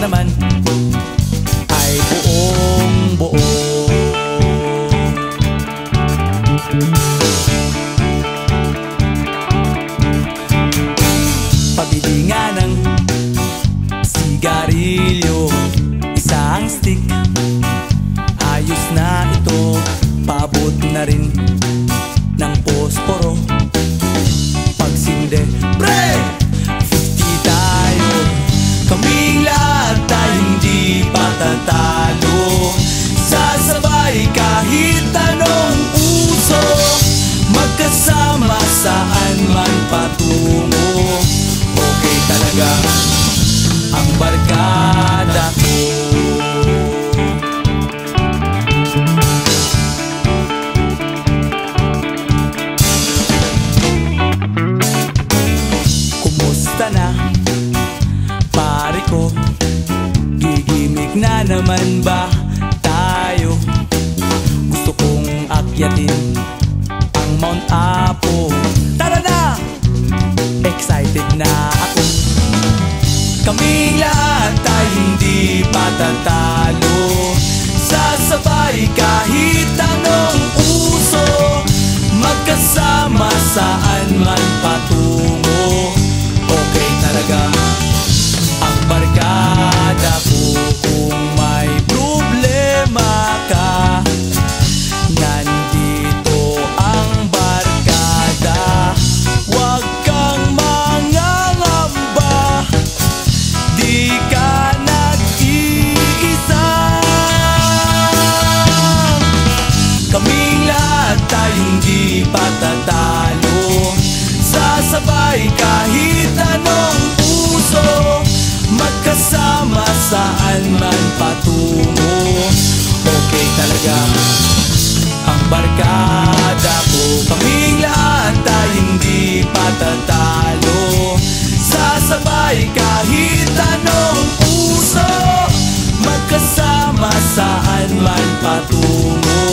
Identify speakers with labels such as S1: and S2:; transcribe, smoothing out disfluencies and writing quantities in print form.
S1: naman ay buong buo. Pabili nga ng sigarilyo, isang stick, ayos na ito. Paabot na rin ng posporo. Pagsinde, pre! 50 tayo, kaming lahat tayo hindi patatalo. Sasabay kahit anong uso, magkasama saan man patungo. Okay talaga ang barkada ko. Kumusta na, pare ko? Gigimik na naman ba tayo? Gusto kong akyatin ang Mount Apo. Tara na! Excited na ako. Kaming lahat tayo hindi patatalo. Sasabay kahit anong uso, magkasama saan man patungo. Okay talaga ang barkada ko. Kung may problema ka, nandito ang barkada. Huwag kang mangangamba, di ka nag-iisa. Kaming lahat tayo hindi patatalo. Sasabay kahit anong uso, magkasama saan man patungo. Okay talaga ang barkada ko. Kaming lahat tayo hindi patatalo. Sasabay kahit anong uso, magkasama saan man patungo.